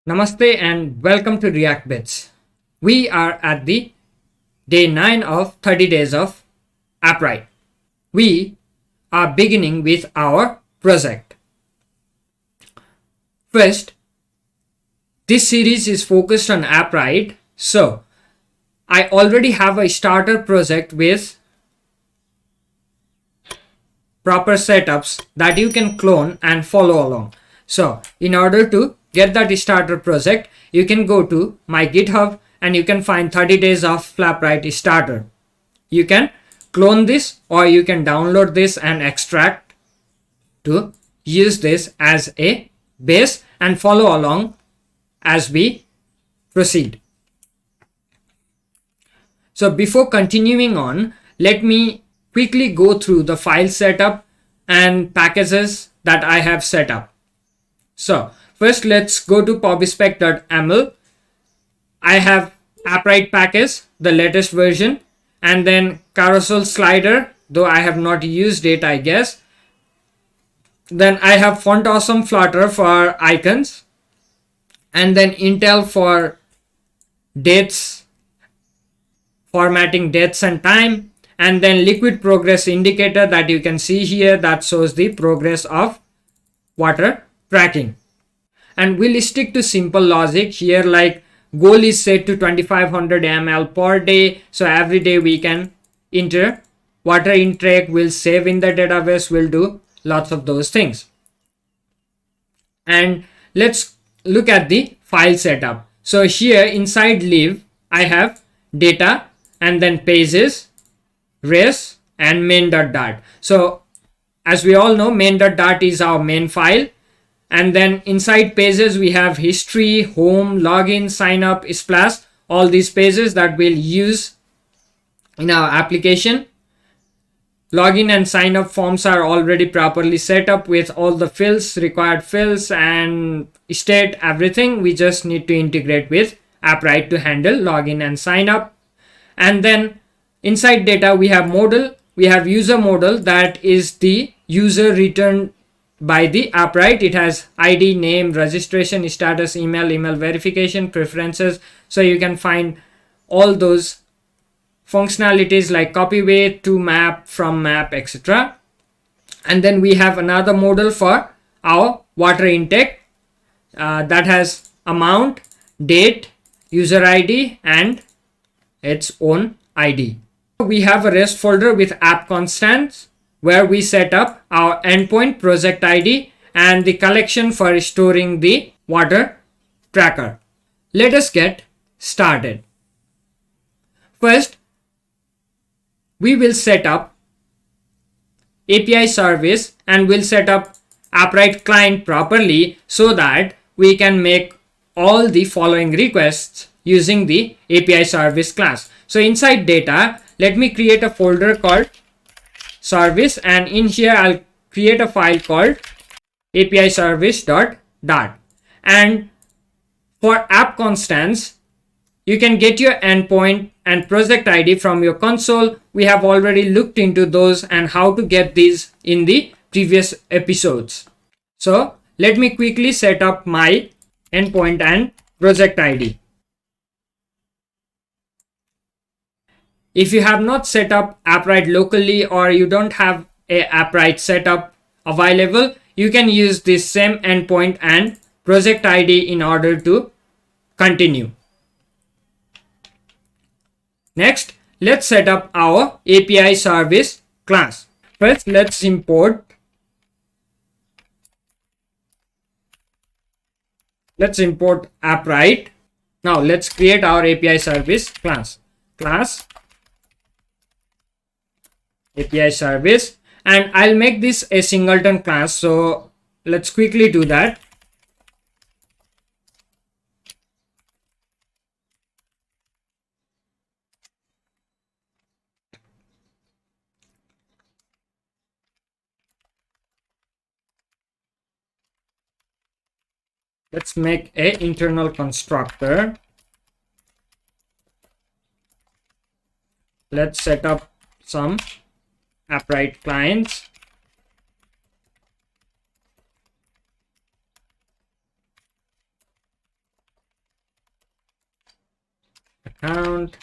Namaste and welcome to React Bits. We are at the day 9 of 30 days of Appwrite. We are beginning with our project. First, this series is focused on Appwrite, so I already have a starter project with proper setups that you can clone and follow along. So in order to get that starter project, you can go to my GitHub and you can find 30 days of Appwrite starter. You can clone this or you can download this and extract to use this as a base and follow along as we proceed. So before continuing on, let me quickly go through the file setup and packages that I have set up. So first, let's go to pobspec.ml. I have Appwrite package, the latest version, and then carousel slider, though I have not used it, I guess. Then I have Font Awesome Flutter for icons, and then Intel for dates, formatting dates and time, and then Liquid Progress Indicator that you can see here that shows the progress of water tracking. And we'll stick to simple logic here, like goal is set to 2500 ml per day, so every day we can enter water intake, will save in the database, will do lots of those things. And let's look at the file setup. So here inside live I have data and then pages, res and main.dart. So as we all know, main.dart is our main file. And then inside pages we have history, home, login, sign up, splash, all these pages that we'll use in our application. Login and sign up forms are already properly set up with all the fields, required fields and state, everything. We just need to integrate with Appwrite to handle login and sign up. And then inside data we have modal, we have user modal, that is the user returned by the Appwrite. It has ID, name, registration, status, email verification, preferences. So you can find all those functionalities like copy weight, to map, from map, etc. And then we have another modal for our water intake that has amount, date, user ID and its own ID. We have a REST folder with app constants where we set up our endpoint, project ID and the collection for storing the water tracker. Let us get started. First, we will set up API service and we'll set up Appwrite client properly so that we can make all the following requests using the API service class. So inside data, let me create a folder called service and in here I'll create a file called API service.dart. And for app constants, you can get your endpoint and project ID from your console. We have already looked into those and how to get these in the previous episodes. So let me quickly set up my endpoint and project ID. If you have not set up Appwrite locally or you don't have a Appwrite setup available, you can use this same endpoint and project ID in order to continue. Next, let's set up our API service class. First, let's import Appwrite. Now let's create our API service class. API service, and I'll make this a singleton class, so let's quickly do that. Let's make a internal constructor. Let's set up some Appwrite clients. account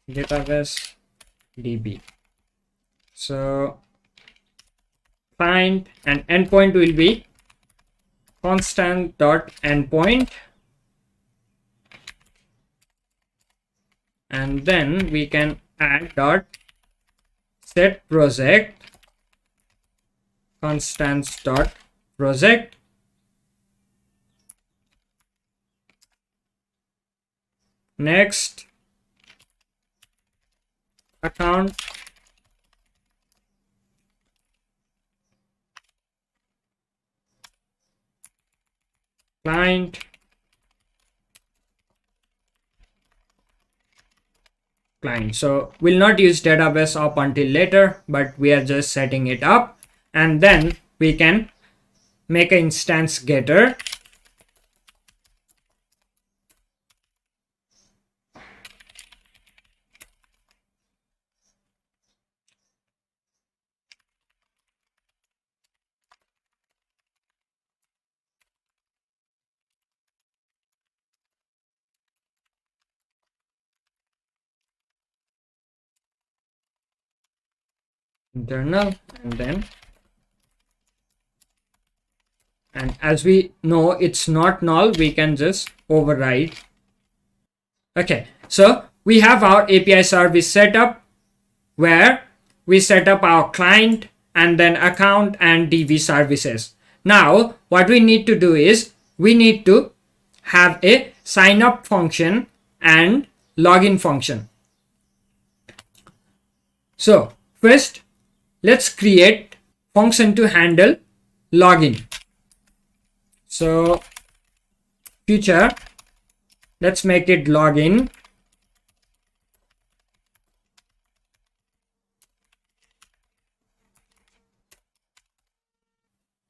database db. So client and endpoint will be constant.endpoint, and then we can add dot set project constants dot project. Next, account client so we'll not use database up until later, but we are just setting it up. And then we can make an instance getter, internal, and as we know it's not null, we can just override. Okay, so we have our API service setup where we set up our client and then account and DB services. Now what we need to do is we need to have a sign up function and login function. So first, let's create function to handle login. So future, let's make it login.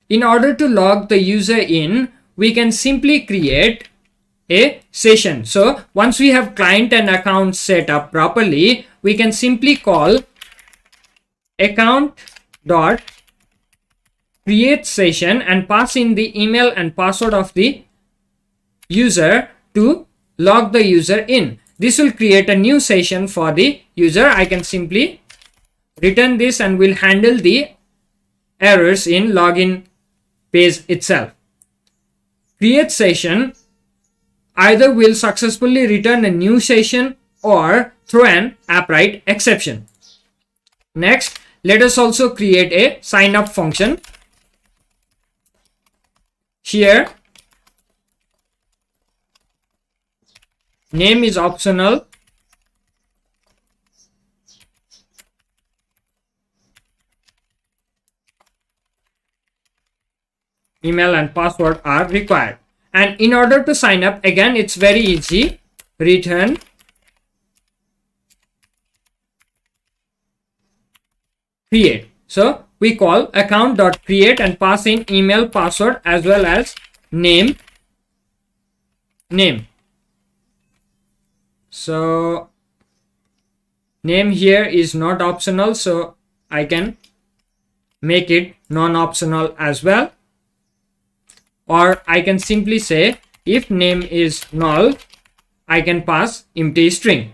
In order to log the user in, we can simply create a session. So once we have client and account set up properly, we can simply call account dot create session and pass in the email and password of the user to log the user in. This will create a new session for the user. I can simply return this and will handle the errors in login page itself. Create session either will successfully return a new session or throw an Appwrite exception. Next, let us also create a sign up function. Here, name is optional. Email and password are required. And in order to sign up, again, it's very easy. Return create. So we call account.create and pass in email, password as well as name. So name here is not optional, so I can make it non-optional as well. Or I can simply say if name is null, I can pass empty string.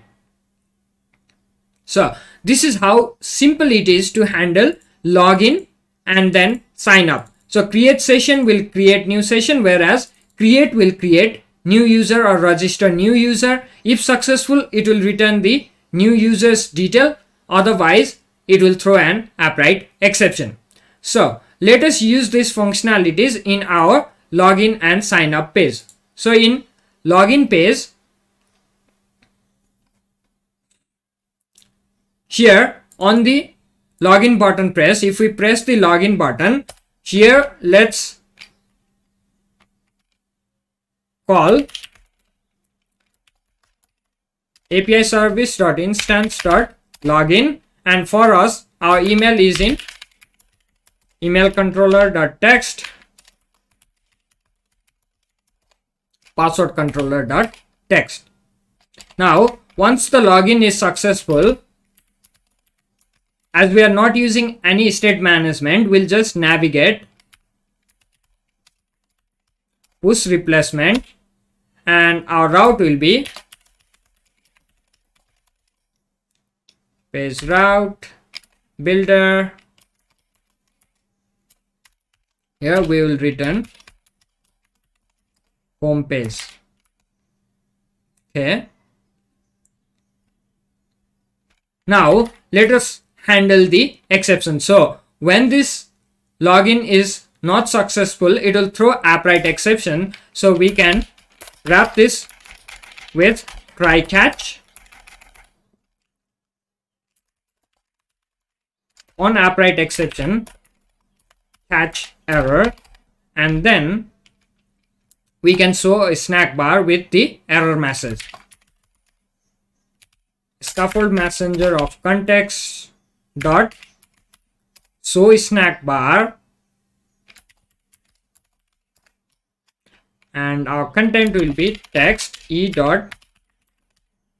So this is how simple it is to handle login and then sign up. So create session will create new session, whereas create will create new user or register new user. If successful, it will return the new user's detail. Otherwise, it will throw an Appwrite exception. So let us use these functionalities in our login and sign up page. So in login page, here on the login button press, if we press the login button, here let's call API service.instance.login, and for us our email is in email controller.text, password controller.text. Now once the login is successful, as we are not using any state management, we'll just navigate push replacement, and our route will be page route builder. Here we will return home page. Okay. Now let us handle the exception. So when this login is not successful, it will throw Appwrite exception. So we can wrap this with try catch on Appwrite exception, catch error, and then we can show a snack bar with the error message. Scaffold messenger of context dot show snack bar, and our content will be text e dot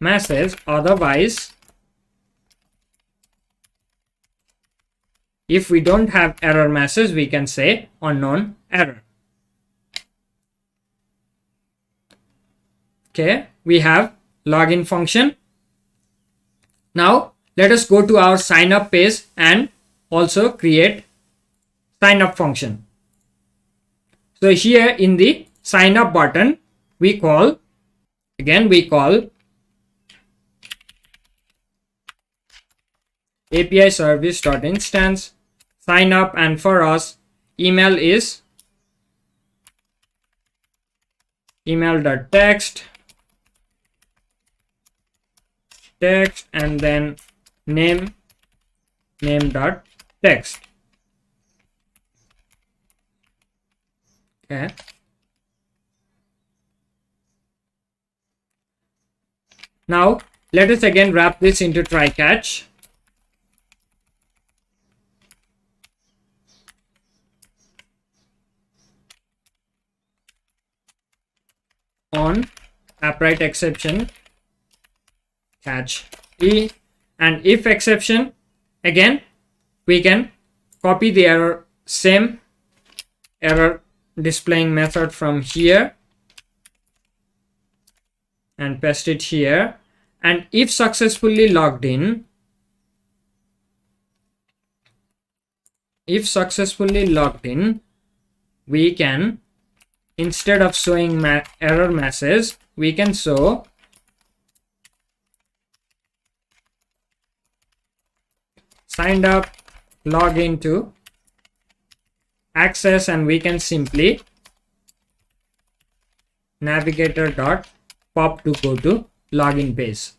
message. Otherwise, if we don't have error message, we can say unknown error. Okay, we have login function. Now let us go to our sign up page and also create sign up function. So here in the sign up button, we call API service.instance sign up, and for us email is email.text and then name.text. Okay. Now let us again wrap this into try catch. On Appwrite exception catch e, and if exception, again we can copy the error, same error displaying method from here and paste it here, and if successfully logged in, we can, instead of showing error message, we can show signed up, log into access, and we can simply navigator.pop to go to login page.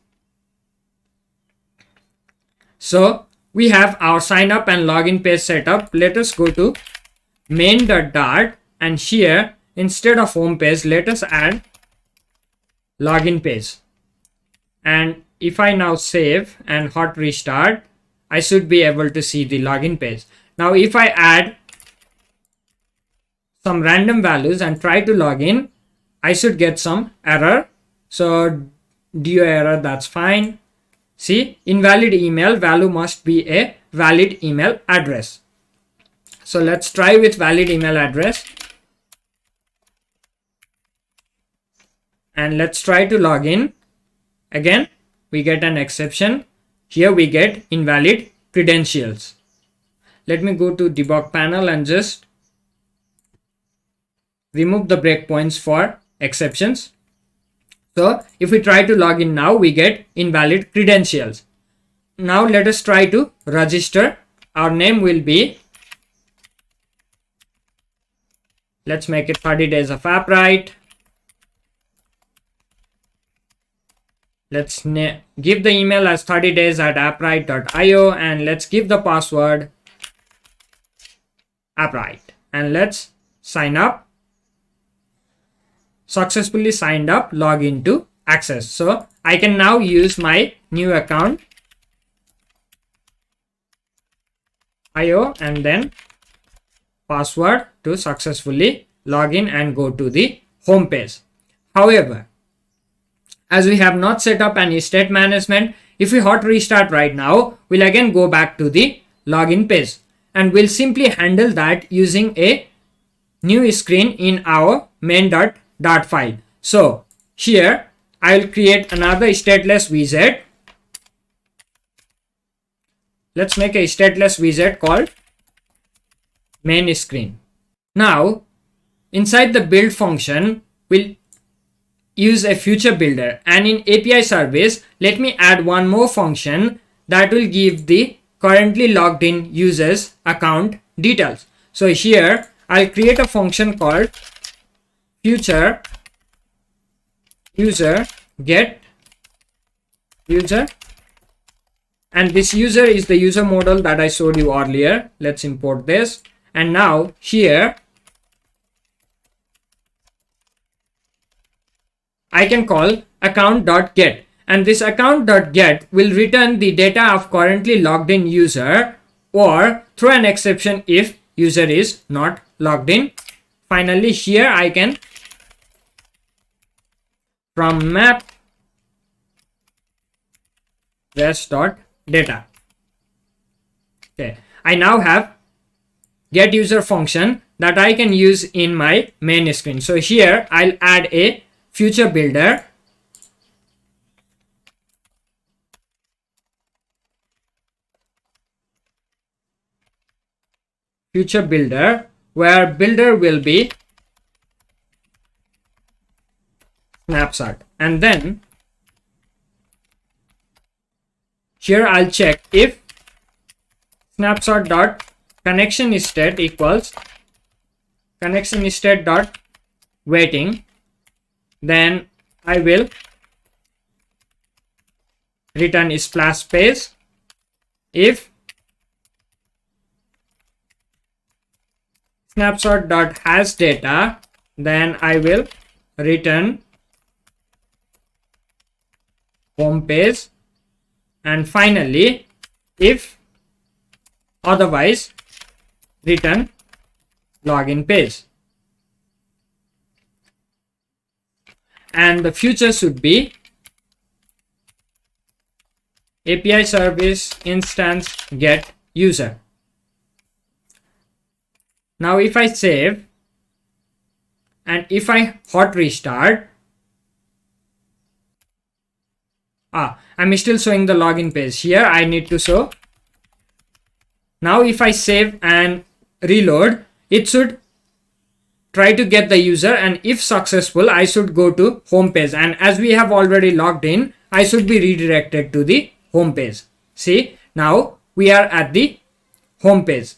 So we have our sign up and login page set up. Let us go to main.dart, and here instead of home page, let us add login page. And if I now save and hot restart, I should be able to see the login page. Now if I add some random values and try to log in, I should get some error. So do error, that's fine. See, invalid email, value must be a valid email address. So let's try with valid email address. And let's try to log in. Again, we get an exception. Here we get invalid credentials. Let me go to debug panel and just remove the breakpoints for exceptions. So if we try to log in now, we get invalid credentials. Now let us try to register. Our name will be, let's make it 30 days of Appwrite. Let's give the email as 30days@appwrite.io, and let's give the password Appwrite, and let's sign up. Successfully signed up, log into access. So I can now use my new account IO and then password to successfully log in and go to the home page. However, as we have not set up any state management, if we hot restart right now, we'll again go back to the login page, and we'll simply handle that using a new screen in our main.dart file. So here I will create another stateless widget. Let's make a stateless widget called main screen. Now inside the build function, we'll use a future builder, and in API service, let me add one more function that will give the currently logged in users account details. So here I'll create a function called future user get user, and this user is the user model that I showed you earlier. Let's import this, and now here I can call account.get, and this account.get will return the data of currently logged in user or throw an exception if user is not logged in. Finally, here I can from map rest.data. Okay, I now have get user function that I can use in my main screen. So here I'll add a future builder. Future builder, where builder will be snapshot, and then here I'll check if snapshot dot connection state equals connection state dot waiting, then I will return a splash page. If snapshot dot has data, then I will return home page, and finally if otherwise return login page. And the future should be API service instance get user. Now if I save and if I hot restart, I'm still showing the login page. Here I need to show. Now if I save and reload, it should try to get the user, and if successful I should go to home page, and as we have already logged in, I should be redirected to the home page. See, now we are at the home page.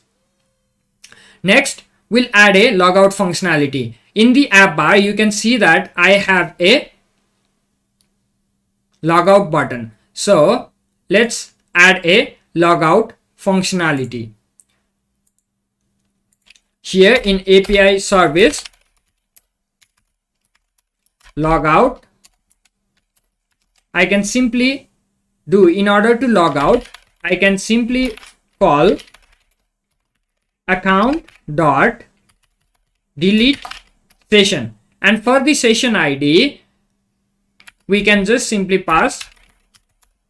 Next we'll add a logout functionality. In the app bar you can see that I have a logout button. So let's add a logout functionality. Here in API service logout, I can simply do, in order to log out, I can simply call account dot delete session, and for the session ID we can just simply pass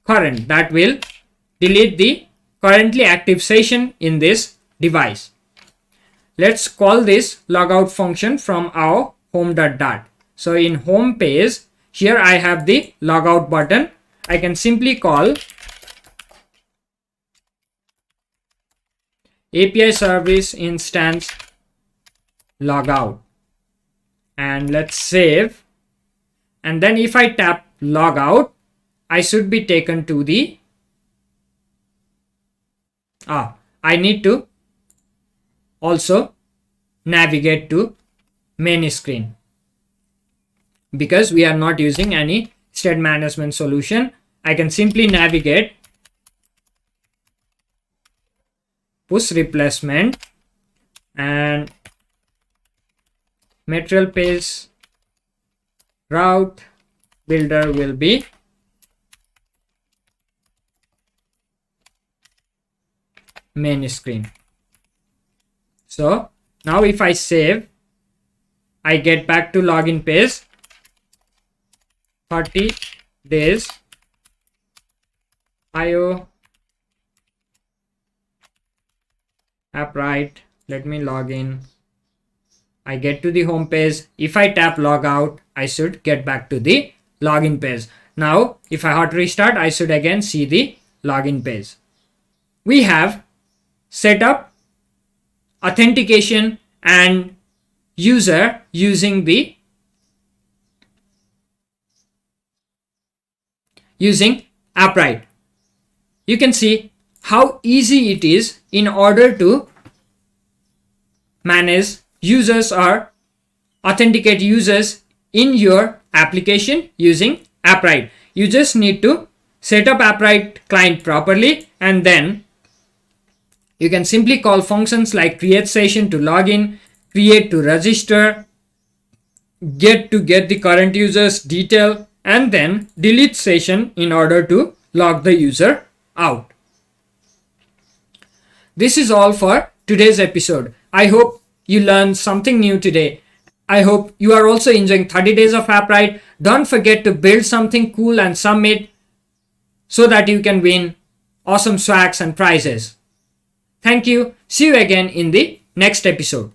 current. That will delete the currently active session in this device. Let's call this logout function from our home.dart. So in home page, here I have the logout button. I can simply call API service instance logout, and let's save, and then if I tap logout, I should be taken to the I need to also navigate to main screen because we are not using any state management solution. I can simply navigate push replacement, and material page route builder will be main screen. So now if I save, I get back to login page. 30 days IO Appwrite. Let me log in. I get to the home page. If I tap logout, I should get back to the login page. Now, if I hot restart, I should again see the login page. We have set up authentication and user using Appwrite. You can see how easy it is in order to manage users or authenticate users in your application using Appwrite. You just need to set up Appwrite client properly, and then you can simply call functions like create session to login, create to register, get to get the current user's detail, and then delete session in order to log the user out. This is all for today's episode. I hope you learned something new today. I hope you are also enjoying 30 days of Appwrite. Don't forget to build something cool and submit so that you can win awesome swags and prizes. Thank you. See you again in the next episode.